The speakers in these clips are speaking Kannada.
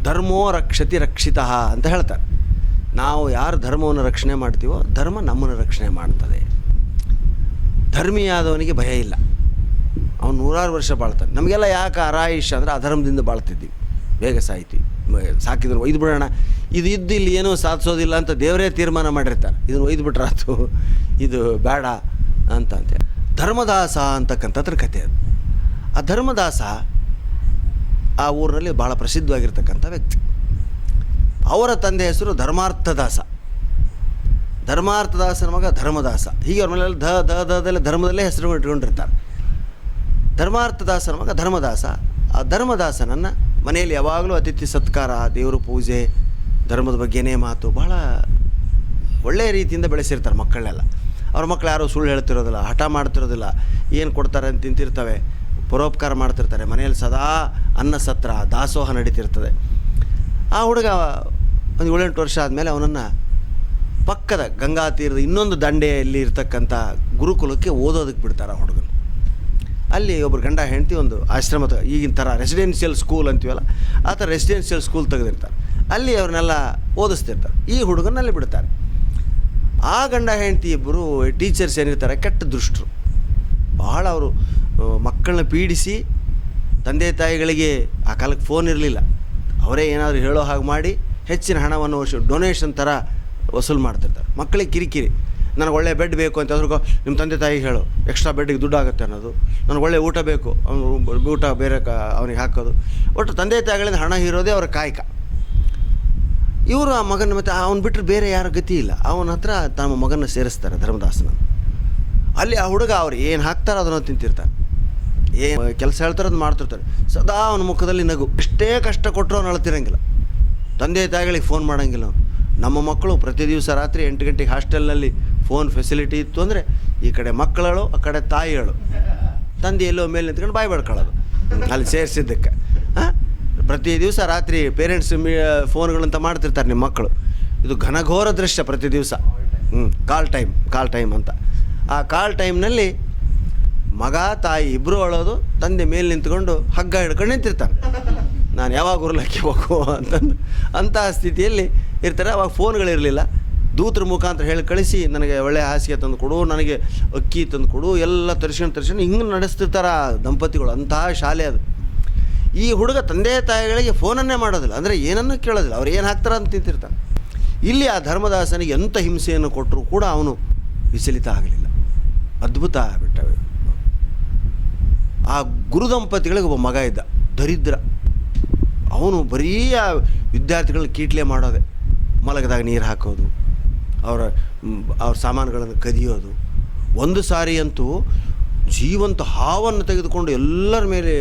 ಧರ್ಮೋ ರಕ್ಷತಿ ರಕ್ಷಿತಃ ಅಂತ ಹೇಳ್ತಾರೆ. ನಾವು ಯಾರು ಧರ್ಮವನ್ನು ರಕ್ಷಣೆ ಮಾಡ್ತೀವೋ ಧರ್ಮ ನಮ್ಮನ್ನು ರಕ್ಷಣೆ ಮಾಡ್ತದೆ. ಧರ್ಮಿಯಾದವನಿಗೆ ಭಯ ಇಲ್ಲ, ಅವನು 100 ವರ್ಷ ಬಾಳ್ತಾನೆ. ನಮಗೆಲ್ಲ ಯಾಕೆ ಆರಾಯಿಷ ಅಂದರೆ ಅಧರ್ಮದಿಂದ ಬಾಳ್ತಿದ್ದೀವಿ, ಬೇಗ ಸಾಯ್ತೀವಿ. ಸಾಕಿದ್ರು ಒಯ್ದು ಬಿಡೋಣ, ಇದು ಇದ್ದು ಇಲ್ಲಿ ಏನೂ ಸಾಧಿಸೋದಿಲ್ಲ ಅಂತ ದೇವರೇ ತೀರ್ಮಾನ ಮಾಡಿರ್ತಾರೆ. ಇದನ್ನು ಒಯ್ದು ಬಿಟ್ರಾತು, ಇದು ಬೇಡ ಅಂತೇಳಿ. ಧರ್ಮದಾಸ ಅಂತಕ್ಕಂಥದ್ರ ಕಥೆ ಅದು. ಆ ಧರ್ಮದಾಸ ಆ ಊರಿನಲ್ಲಿ ಭಾಳ ಪ್ರಸಿದ್ಧವಾಗಿರ್ತಕ್ಕಂಥ ವ್ಯಕ್ತಿ. ಅವರ ತಂದೆ ಹೆಸರು ಧರ್ಮಾರ್ಥದಾಸ. ಧರ್ಮಾರ್ಥದಾಸನ ಮಗ ಧರ್ಮದಾಸ. ಹೀಗೆ ಅವ್ರ ಮನೆಯಲ್ಲಿ ದಲ್ಲೇ ಧರ್ಮದಲ್ಲೇ ಹೆಸರು ಇಟ್ಕೊಂಡಿರ್ತಾರೆ. ಧರ್ಮಾರ್ಥದಾಸನ ಮಗ ಧರ್ಮದಾಸ. ಆ ಧರ್ಮದಾಸನನ್ನು ಮನೆಯಲ್ಲಿ ಯಾವಾಗಲೂ ಅತಿಥಿ ಸತ್ಕಾರ, ದೇವರ ಪೂಜೆ, ಧರ್ಮದ ಬಗ್ಗೆನೇ ಮಾತು, ಭಾಳ ಒಳ್ಳೆಯ ರೀತಿಯಿಂದ ಬೆಳೆಸಿರ್ತಾರೆ ಮಕ್ಕಳನ್ನೆಲ್ಲ. ಅವ್ರ ಮಕ್ಕಳು ಯಾರೂ ಸುಳ್ಳು ಹೇಳ್ತಿರೋದಿಲ್ಲ, ಹಠ ಮಾಡ್ತಿರೋದಿಲ್ಲ, ಏನು ಕೊಡ್ತಾರೆ ಅಂತ ತಿಂತಿರ್ತವೆ, ಪರೋಪಕಾರ ಮಾಡ್ತಿರ್ತಾರೆ. ಮನೆಯಲ್ಲಿ ಸದಾ ಅನ್ನ ಸತ್ರ, ದಾಸೋಹ ನಡೀತಿರ್ತದೆ. ಆ ಹುಡುಗ ಒಂದು 7-8 ವರ್ಷ ಆದಮೇಲೆ ಅವನನ್ನು ಪಕ್ಕದ ಗಂಗಾ ತೀರದ ಇನ್ನೊಂದು ದಂಡೆಯಲ್ಲಿ ಇರ್ತಕ್ಕಂಥ ಗುರುಕುಲಕ್ಕೆ ಓದೋದಕ್ಕೆ ಬಿಡ್ತಾರೆ. ಆ ಹುಡುಗನ ಅಲ್ಲಿ ಒಬ್ಬರು ಗಂಡ ಹೆಂಡತಿ ಒಂದು ಆಶ್ರಮದ ಈಗಿನ ಥರ ರೆಸಿಡೆನ್ಷಿಯಲ್ ಸ್ಕೂಲ್ ಅಂತೀವಲ್ಲ, ಆ ಥರ ರೆಸಿಡೆನ್ಷಿಯಲ್ ಸ್ಕೂಲ್ ತೆಗೆದಿರ್ತಾರೆ. ಅಲ್ಲಿ ಅವ್ರನ್ನೆಲ್ಲ ಓದಿಸ್ತಿರ್ತಾರೆ. ಈ ಹುಡುಗನಲ್ಲಿ ಬಿಡ್ತಾರೆ. ಆ ಗಂಡ ಹೆಂಡತಿ ಇಬ್ಬರು ಟೀಚರ್ಸ್ ಏನಿರ್ತಾರೆ ಕೆಟ್ಟ ದುಷ್ಟರು. ಭಾಳ ಅವರು ಮಕ್ಕಳನ್ನ ಪೀಡಿಸಿ, ತಂದೆ ತಾಯಿಗಳಿಗೆ ಆ ಕಾಲಕ್ಕೆ ಫೋನ್ ಇರಲಿಲ್ಲ, ಅವರೇ ಏನಾದರೂ ಹೇಳೋ ಹಾಗೆ ಮಾಡಿ ಹೆಚ್ಚಿನ ಹಣವನ್ನು ಡೊನೇಷನ್ ಥರ ವಸೂಲು ಮಾಡ್ತಿರ್ತಾರೆ. ಮಕ್ಕಳಿಗೆ ಕಿರಿಕಿರಿ, ನನಗೆ ಒಳ್ಳೆ ಬೆಡ್ ಬೇಕು ಅಂತ ಅದ್ರಿಗೂ ನಿಮ್ಮ ತಂದೆ ತಾಯಿಗೆ ಹೇಳು, ಎಕ್ಸ್ಟ್ರಾ ಬೆಡ್ಗೆ ದುಡ್ಡು ಆಗುತ್ತೆ ಅನ್ನೋದು. ನನಗೆ ಒಳ್ಳೆ ಊಟ ಬೇಕು, ಅವನು ಊಟ ಬೇರೆ ಅವನಿಗೆ ಹಾಕೋದು. ಒಟ್ಟು ತಂದೆ ತಾಯಿಗಳಿಂದ ಹಣ ಹೀರೋದೇ ಅವರ ಕಾಯಕ. ಇವರು ಆ ಮಗನ ಮತ್ತು ಅವನು ಬಿಟ್ಟರೆ ಬೇರೆ ಯಾರ ಗತಿ ಇಲ್ಲ. ಅವನ ಹತ್ರ ತಮ್ಮ ಮಗನ ಸೇರಿಸ್ತಾರೆ ಧರ್ಮದಾಸನ. ಅಲ್ಲಿ ಆ ಹುಡುಗ ಅವ್ರು ಏನು ಹಾಕ್ತಾರೋ ಅದನ್ನು ತಿಂತಿರ್ತಾರೆ, ಏನು ಕೆಲಸ ಹೇಳ್ತಾರೆ ಅದು ಮಾಡ್ತಿರ್ತಾರೆ. ಸದಾ ಅವನ ಮುಖದಲ್ಲಿ ನಗು. ಎಷ್ಟೇ ಕಷ್ಟ ಕೊಟ್ಟರು ಅವನು ಅಳ್ತಿರಂಗಿಲ್ಲ. ತಂದೆ ತಾಯಿಗಳಿಗೆ ಫೋನ್ ಮಾಡೋಂಗಿಲ್ಲ ಅವನು. ನಮ್ಮ ಮಕ್ಕಳು ಪ್ರತಿ ದಿವಸ ರಾತ್ರಿ 8 ಗಂಟೆಗೆ ಹಾಸ್ಟೆಲ್ನಲ್ಲಿ ಫೋನ್ ಫೆಸಿಲಿಟಿ ಇತ್ತು ಅಂದರೆ ಈ ಕಡೆ ಮಕ್ಕಳು, ಆ ಕಡೆ ತಾಯಿಗಳು. ತಂದೆ ಎಲ್ಲೋ ಮೇಲೆ ನಿಂತ್ಕೊಂಡು ಬಾಯಿ ಬಡ್ಕೊಳ್ಳೋದು ಅಲ್ಲಿ ಸೇರಿಸಿದ್ದಕ್ಕೆ. ಪ್ರತಿ ದಿವಸ ರಾತ್ರಿ ಪೇರೆಂಟ್ಸ್ ಫೋನ್ಗಳಂತ ಮಾಡ್ತಿರ್ತಾರೆ ನಿಮ್ಮ ಮಕ್ಕಳು. ಇದು ಘನಘೋರ ದೃಶ್ಯ ಪ್ರತಿ ದಿವಸ. ಕಾಲ್ ಟೈಮ್ ಅಂತ. ಆ ಕಾಲ್ ಟೈಮ್ನಲ್ಲಿ ಮಗ ತಾಯಿ ಇಬ್ಬರು ಅಳೋದು, ತಂದೆ ಮೇಲೆ ನಿಂತ್ಕೊಂಡು ಹಗ್ಗ ಹಿಡ್ಕೊಂಡು ನಿಂತಿರ್ತಾನೆ, ನಾನು ಯಾವಾಗ ಉರ್ಲಕ್ಕೆ ಹೋಗು ಅಂತಂದು. ಅಂತಹ ಸ್ಥಿತಿಯಲ್ಲಿ ಇರ್ತಾರೆ. ಅವಾಗ ಫೋನ್ಗಳಿರಲಿಲ್ಲ. ದೂತರ ಮುಖಾಂತರ ಹೇಳಿ ಕಳಿಸಿ, ನನಗೆ ಒಳ್ಳೆಯ ಹಾಸಿಗೆ ತಂದು ಕೊಡು, ನನಗೆ ಅಕ್ಕಿ ತಂದು ಕೊಡು, ಎಲ್ಲ ತರಿಸ್ಕೊಂಡು ಹಿಂಗೆ ನಡೆಸ್ತಿರ್ತಾರೆ ದಂಪತಿಗಳು. ಅಂತಹ ಶಾಲೆ ಅದು. ಈ ಹುಡುಗ ತಂದೆ ತಾಯಿಗಳಿಗೆ ಫೋನನ್ನೇ ಮಾಡೋದಿಲ್ಲ, ಅಂದರೆ ಏನನ್ನೂ ಕೇಳೋದಿಲ್ಲ, ಅವ್ರು ಏನು ಹಾಕ್ತಾರ ಅಂತ ತಿಂತಿರ್ತಾನೆ. ಇಲ್ಲಿ ಆ ಧರ್ಮದಾಸನಿಗೆ ಎಂಥ ಹಿಂಸೆಯನ್ನು ಕೊಟ್ಟರೂ ಕೂಡ ಅವನು ವಿಚಲಿತ ಆಗಲಿಲ್ಲ. ಅದ್ಭುತ ಬಿಟ್ಟವೆ. ಆ ಗುರು ದಂಪತಿಗಳಿಗೆ ಒಬ್ಬ ಮಗ ಇದ್ದ, ದರಿದ್ರ. ಅವನು ಬರೀ ಆ ವಿದ್ಯಾರ್ಥಿಗಳನ್ನ ಕೀಟ್ಲೆ ಮಾಡೋದೆ, ಮಲಗದಾಗ ನೀರು ಹಾಕೋದು, ಅವ್ರ ಸಾಮಾನುಗಳನ್ನು ಕದಿಯೋದು. ಒಂದು ಸಾರಿ ಅಂತೂ ಜೀವಂತ ಹಾವನ್ನು ತೆಗೆದುಕೊಂಡು ಎಲ್ಲರ ಮೇಲೆ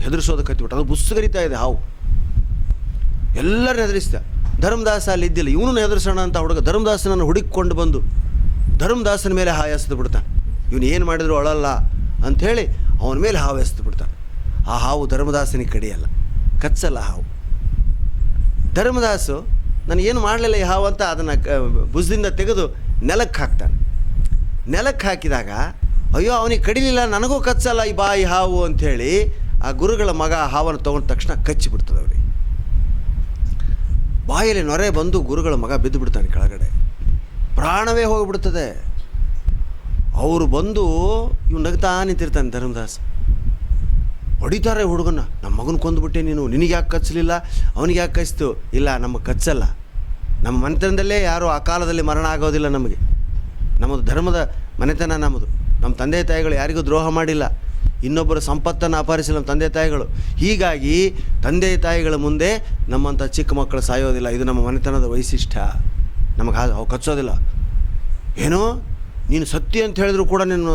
ಹೆದರಿಸೋದಕ್ಕೆ ಹತ್ತಿಬಿಟ್ಟು. ಅದು ಬುಸ್ಸುಗರಿತಾ ಇದೆ ಹಾವು, ಎಲ್ಲರನ್ನ ಹೆದರಿಸ್ದ. ಧರ್ಮದಾಸ ಅಲ್ಲಿ ಇದ್ದಿಲ್ಲ, ಇವನನ್ನು ಹೆದರಿಸೋಣ ಅಂತ ಹುಡುಗ ಧರ್ಮದಾಸನನ್ನು ಹುಡುಕಿಕೊಂಡು ಬಂದು ಧರ್ಮದಾಸನ ಮೇಲೆ ಹಾವು ಎಸೆದು ಬಿಡ್ತಾನೆ. ಇವನು ಏನು ಮಾಡಿದ್ರು ಅಳಲ್ಲ ಅಂಥೇಳಿ ಅವನ ಮೇಲೆ ಹಾವು ಎಸೆದು ಬಿಡ್ತಾನೆ. ಆ ಹಾವು ಧರ್ಮದಾಸನಿಗೆ ಕಡಿಯಲ್ಲ, ಕಚ್ಚಲ್ಲ ಹಾವು. ಧರ್ಮದಾಸು ನನಗೇನು ಮಾಡಲಿಲ್ಲ ಈ ಹಾವು ಅಂತ ಅದನ್ನು ಭುಜದಿಂದ ತೆಗೆದು ನೆಲಕ್ಕೆ ಹಾಕ್ತಾನೆ. ನೆಲಕ್ಕೆ ಹಾಕಿದಾಗ ಅಯ್ಯೋ ಅವನಿಗೆ ಕಡಿಲಿಲ್ಲ, ನನಗೂ ಕಚ್ಚಲ್ಲ ಈ ಬಾಯಿ ಹಾವು ಅಂಥೇಳಿ ಆ ಗುರುಗಳ ಮಗ ಹಾವನ್ನು ತೊಗೊಂಡ ತಕ್ಷಣ ಕಚ್ಚಿಬಿಡ್ತದೆ ಅವ್ರಿಗೆ. ಬಾಯಲ್ಲಿ ನೊರೆ ಬಂದು ಗುರುಗಳ ಮಗ ಬಿದ್ದು ಬಿಡ್ತಾನೆ ಕೆಳಗಡೆ, ಪ್ರಾಣವೇ ಹೋಗಿಬಿಡ್ತದೆ. ಅವರು ಬಂದು ಇವ್ನು ನಗ್ತಾ ನಿಂತಿರ್ತಾನೆ. ಧರ್ಮದಾಸ ಹೊಡಿತಾರೆ ಹುಡುಗನ, ನಮ್ಮ ಮಗನ ಕೊಂದುಬಿಟ್ಟೆ ನೀನು, ನಿನಗೆ ಯಾಕೆ ಕಚ್ಚಲಿಲ್ಲ, ಅವನಿಗೆ ಯಾಕೆ ಕಚ್ತು? ಇಲ್ಲ, ನಮಗೆ ಕಚ್ಚಲ್ಲ, ನಮ್ಮ ಮನೆತನದಲ್ಲೇ ಯಾರೂ ಆ ಕಾಲದಲ್ಲಿ ಮರಣ ಆಗೋದಿಲ್ಲ ನಮಗೆ, ನಮ್ಮದು ಧರ್ಮದ ಮನೆತನ ನಮ್ಮದು, ನಮ್ಮ ತಂದೆ ತಾಯಿಗಳು ಯಾರಿಗೂ ದ್ರೋಹ ಮಾಡಿಲ್ಲ, ಇನ್ನೊಬ್ಬರ ಸಂಪತ್ತನ್ನು ಅಪಹರಿಸಿಲ್ಲ ನಮ್ಮ ತಂದೆ ತಾಯಿಗಳು. ಹೀಗಾಗಿ ತಂದೆ ತಾಯಿಗಳ ಮುಂದೆ ನಮ್ಮಂಥ ಚಿಕ್ಕ ಮಕ್ಕಳು ಸಾಯೋದಿಲ್ಲ, ಇದು ನಮ್ಮ ಮನೆತನದ ವೈಶಿಷ್ಟ್ಯ, ನಮಗೆ ಅವು ಕಚ್ಚೋದಿಲ್ಲ. ಏನೋ ನೀನು ಸತ್ಯ ಅಂತ ಹೇಳಿದ್ರು ಕೂಡ ನೀನು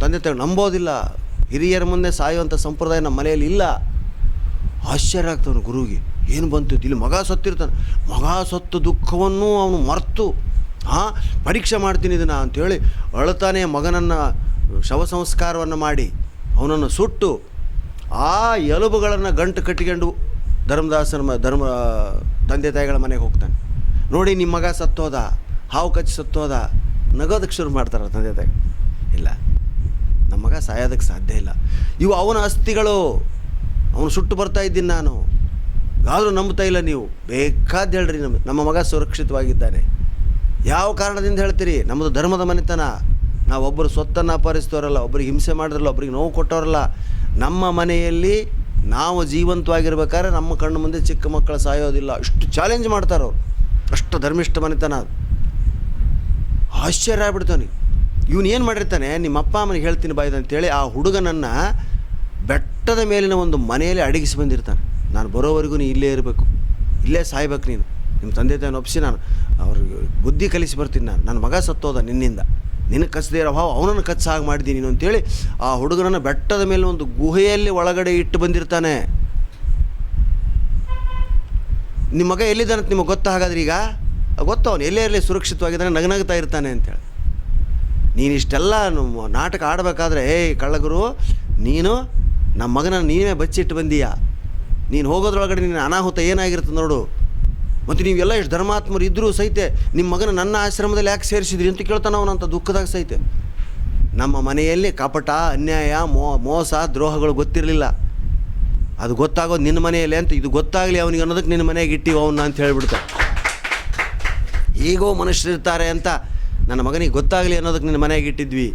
ತಂದೆ ತಾಯಿ ನಂಬೋದಿಲ್ಲ, ಹಿರಿಯರ ಮುಂದೆ ಸಾಯುವಂಥ ಸಂಪ್ರದಾಯ ನಮ್ಮ ಮನೆಯಲ್ಲಿ ಇಲ್ಲ. ಆಶ್ಚರ್ಯ ಆಗ್ತವನು ಗುರುವಿಗೆ, ಏನು ಬಂತು ಇಲ್ಲಿ ಮಗ ಸತ್ತಿರ್ತಾನೆ, ಮಗ ಸತ್ತು ದುಃಖವನ್ನು ಅವನು ಮರೆತು ಪರೀಕ್ಷೆ ಮಾಡ್ತೀನಿ ಇದನ್ನು ಅಂಥೇಳಿ ಅಳ್ತಾನೆ ಮಗನನ್ನು ಶವ ಸಂಸ್ಕಾರವನ್ನು ಮಾಡಿ ಅವನನ್ನು ಸುಟ್ಟು ಆ ಎಲುಬುಗಳನ್ನು ಗಂಟು ಕಟ್ಟಿಕೊಂಡು ಧರ್ಮದಾಸನ ತಂದೆ ತಾಯಿಗಳ ಮನೆಗೆ ಹೋಗ್ತಾನೆ. ನೋಡಿ ನಿಮ್ಮ ಮಗ ಸತ್ತೋದ, ಹಾವು ಕಚ್ಚಿ ಸತ್ತೋದ, ನಗೋದಕ್ಕೆ ಶುರು ಮಾಡ್ತಾರೆ ತಂದೆ ತಾಯಿ. ಇಲ್ಲ, ನಮ್ಮ ಮಗ ಸಾಯೋದಕ್ಕೆ ಸಾಧ್ಯ ಇಲ್ಲ, ಇವು ಅವನ ಅಸ್ಥಿಗಳು, ಅವನು ಸುಟ್ಟು ಬರ್ತಾ ಇದ್ದೀನಿ ನಾನು, ಆದರೂ ನಂಬ್ತಾ ಇಲ್ಲ ನೀವು. ಬೇಕಾದ್ದು ಹೇಳ್ರಿ, ನಮ್ಮ ಮಗ ಸುರಕ್ಷಿತವಾಗಿದ್ದಾನೆ. ಯಾವ ಕಾರಣದಿಂದ ಹೇಳ್ತೀರಿ? ನಮ್ಮದು ಧರ್ಮದ ಮನೆತನ. ನಾವು ಒಬ್ಬರು ಸ್ವತ್ತನ್ನು ಅಪಹರಿಸ್ತವರಲ್ಲ, ಒಬ್ಬರಿಗೆ ಹಿಂಸೆ ಮಾಡಿದ್ರಲ್ಲ, ಒಬ್ಬರಿಗೆ ನೋವು ಕೊಟ್ಟವರಲ್ಲ. ನಮ್ಮ ಮನೆಯಲ್ಲಿ ನಾವು ಜೀವಂತವಾಗಿರ್ಬೇಕಾದ್ರೆ ನಮ್ಮ ಕಣ್ಣು ಮುಂದೆ ಚಿಕ್ಕ ಮಕ್ಕಳು ಸಾಯೋದಿಲ್ಲ. ಇಷ್ಟು ಚಾಲೆಂಜ್ ಮಾಡ್ತಾರವ್ರು. ಅಷ್ಟು ಧರ್ಮಿಷ್ಠ ಮನೆತನ ಅದು. ಆಶ್ಚರ್ಯ ಆಗ್ಬಿಡ್ತಾನೆ. ಇವನು ಏನು ಮಾಡಿರ್ತಾನೆ, ನಿಮ್ಮ ಅಪ್ಪ ಅಮ್ಮನಿಗೆ ಹೇಳ್ತೀನಿ ಬಾಯ್ದು ಅಂತೇಳಿ ಆ ಹುಡುಗನನ್ನು ಬೆಟ್ಟದ ಮೇಲಿನ ಒಂದು ಮನೆಯಲ್ಲಿ ಅಡಗಿಸಿ ಬಂದಿರ್ತಾನೆ. ನಾನು ಬರೋವರೆಗೂ ನೀನು ಇಲ್ಲೇ ಇರಬೇಕು, ಇಲ್ಲೇ ಸಾಯ್ಬೇಕು ನೀನು. ನಿಮ್ಮ ತಂದೆ ತಾಯಿನ ಒಪ್ಪಿಸಿ ನಾನು ಅವ್ರಿಗೆ ಬುದ್ಧಿ ಕಲಿಸಿ ಬರ್ತೀನಿ. ನನ್ನ ಮಗ ಸತ್ತೋದ ನಿನ್ನಿಂದ, ನಿನಗೆ ಕಚ್ಚದೇ ಇರೋ ಭಾವ ಅವನನ್ನು ಕಚ್ಚ ಹಾಗೆ ಮಾಡಿದ್ದೀನಿ ನೀನು ಅಂತೇಳಿ ಆ ಹುಡುಗನನ್ನು ಬೆಟ್ಟದ ಮೇಲೆ ಒಂದು ಗುಹೆಯಲ್ಲಿ ಒಳಗಡೆ ಇಟ್ಟು ಬಂದಿರ್ತಾನೆ. ನಿಮ್ಮ ಮಗ ಎಲ್ಲಿದ್ದಾನಂತ ನಿಮಗೆ ಗೊತ್ತಾ? ಹಾಗಾದ್ರೆ ಈಗ ಗೊತ್ತು, ಅವನು ಎಲ್ಲೇ ಇರಲಿ ಸುರಕ್ಷಿತವಾಗಿದ್ದಾನೆ, ನಗನಗ್ತಾ ಇರ್ತಾನೆ ಅಂತೇಳಿ. ನೀನು ಇಷ್ಟೆಲ್ಲ ನಾಟಕ ಆಡಬೇಕಾದ್ರೆ, ಕಳ್ಳಗುರು ನೀನು ನಮ್ಮ ಮಗನನ್ನು ನೀವೇ ಬಚ್ಚಿಟ್ಟು ಬಂದೀಯಾ, ನೀನು ಹೋಗೋದ್ರೊಳಗಡೆ ನಿನ್ನ ಅನಾಹುತ ಏನಾಗಿರ್ತದೆ ನೋಡು. ಮತ್ತು ನೀವೆಲ್ಲ ಎಷ್ಟು ಧರ್ಮಾತ್ಮರು ಇದ್ದರೂ ಸಹಿತ ನಿಮ್ಮ ಮಗನ ನನ್ನ ಆಶ್ರಮದಲ್ಲಿ ಯಾಕೆ ಸೇರಿಸಿದ್ರಿ ಅಂತ ಕೇಳ್ತಾನೆ ಅವನಂತ ದುಃಖದಾಗ ಸಹಿತ. ನಮ್ಮ ಮನೆಯಲ್ಲಿ ಕಪಟ, ಅನ್ಯಾಯ, ಮೋಸ, ದ್ರೋಹಗಳು ಗೊತ್ತಿರಲಿಲ್ಲ. ಅದು ಗೊತ್ತಾಗೋದು ನಿನ್ನ ಮನೆಯಲ್ಲಿ ಅಂತ, ಇದು ಗೊತ್ತಾಗಲಿ ಅವನಿಗೆ ಅನ್ನೋದಕ್ಕೆ ನಿನ್ನ ಮನೆಗೆ ಇಟ್ಟಿವಿ ಅವನ್ನ ಅಂತ ಹೇಳಿಬಿಡ್ತಾರೆ. ಈಗೋ ಮನುಷ್ಯರಿರ್ತಾರೆ ಅಂತ ನನ್ನ ಮಗನಿಗೆ ಗೊತ್ತಾಗಲಿ ಅನ್ನೋದಕ್ಕೆ ನಿನ್ನ ಮನೆಗೆ ಇಟ್ಟಿದ್ವಿ.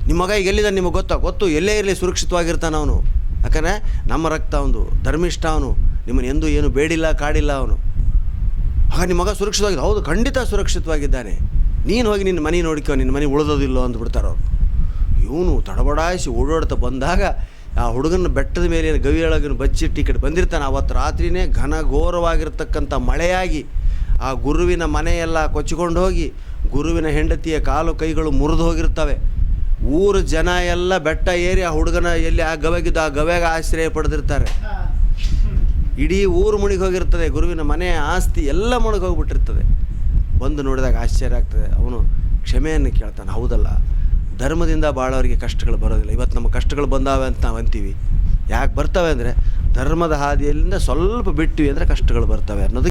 ನಿಮ್ಮ ಮಗ ಈಗ ಎಲ್ಲಿದ್ದಾನೆ ನಿಮಗೆ ಗೊತ್ತು, ಎಲ್ಲೇ ಇರಲಿ ಸುರಕ್ಷಿತವಾಗಿರ್ತಾನೆ ಅವನು. ಯಾಕಂದರೆ ನಮ್ಮ ರಕ್ತ ಅವನು, ಧರ್ಮಿಷ್ಠ ಅವನು, ನಿಮ್ಮನ್ನು ಎಂದೂ ಏನು ಬೇಡಿಲ್ಲ ಕಾಡಿಲ್ಲ ಅವನು. ಆಗ ನಿಮ್ಮ ಮಗ ಸುರಕ್ಷಿತವಾಗಿದೆ. ಹೌದು, ಖಂಡಿತ ಸುರಕ್ಷಿತವಾಗಿದ್ದಾನೆ. ನೀನು ಹೋಗಿ ನಿನ್ನ ಮನೆ ನೋಡಿಕೊ, ನಿನ್ನ ಮನೆ ಉಳಿದೋದಿಲ್ಲೋ ಅಂದ್ಬಿಡ್ತಾರೆ ಅವರು. ಇವನು ತಡಬಡಾಯಿಸಿ ಓಡಾಡ್ತಾ ಬಂದಾಗ ಆ ಹುಡುಗನ ಬೆಟ್ಟದ ಮೇಲೆ ಗವಿಯೊಳಗಿನ ಬಚ್ಚಿಟ್ಟು ಈ ಕಡೆ ಬಂದಿರ್ತಾನೆ. ಅವತ್ತು ರಾತ್ರಿಯೇ ಘನಘೋರವಾಗಿರ್ತಕ್ಕಂಥ ಮಳೆಯಾಗಿ ಆ ಗುರುವಿನ ಮನೆಯೆಲ್ಲ ಕೊಚ್ಚಿಕೊಂಡು ಹೋಗಿ ಗುರುವಿನ ಹೆಂಡತಿಯ ಕಾಲು ಕೈಗಳು ಮುರಿದು ಹೋಗಿರ್ತವೆ. ಊರು ಜನ ಎಲ್ಲ ಬೆಟ್ಟ ಏರಿ ಆ ಹುಡುಗನ ಎಲ್ಲಿ ಆ ಗವೆಗಿದ್ದು ಆ ಗವೆಗೆ ಆಶ್ರಯ ಪಡೆದಿರ್ತಾರೆ. ಇಡೀ ಊರು ಮುಳುಗಿ ಹೋಗಿರ್ತದೆ, ಗುರುವಿನ ಮನೆ ಆಸ್ತಿ ಎಲ್ಲ ಮುಳುಗಿ ಹೋಗಿಬಿಟ್ಟಿರ್ತದೆ. ಬಂದು ನೋಡಿದಾಗ ಆಶ್ಚರ್ಯ ಆಗ್ತದೆ. ಅವನು ಕ್ಷಮೆಯನ್ನು ಕೇಳ್ತಾನೆ. ಹೌದಲ್ಲ, ಧರ್ಮದಿಂದ ಬಾಳೋರಿಗೆ ಕಷ್ಟಗಳು ಬರೋದಿಲ್ಲ. ಇವತ್ತು ನಮ್ಮ ಕಷ್ಟಗಳು ಬಂದಾವೆ ಅಂತ ನಾವು ಅಂತೀವಿ. ಯಾಕೆ ಬರ್ತವೆ ಅಂದರೆ ಧರ್ಮದ ಹಾದಿಯಲ್ಲಿಂದ ಸ್ವಲ್ಪ ಬಿಟ್ಟಿವಿ ಅಂದರೆ ಕಷ್ಟಗಳು ಬರ್ತವೆ ಅನ್ನೋದು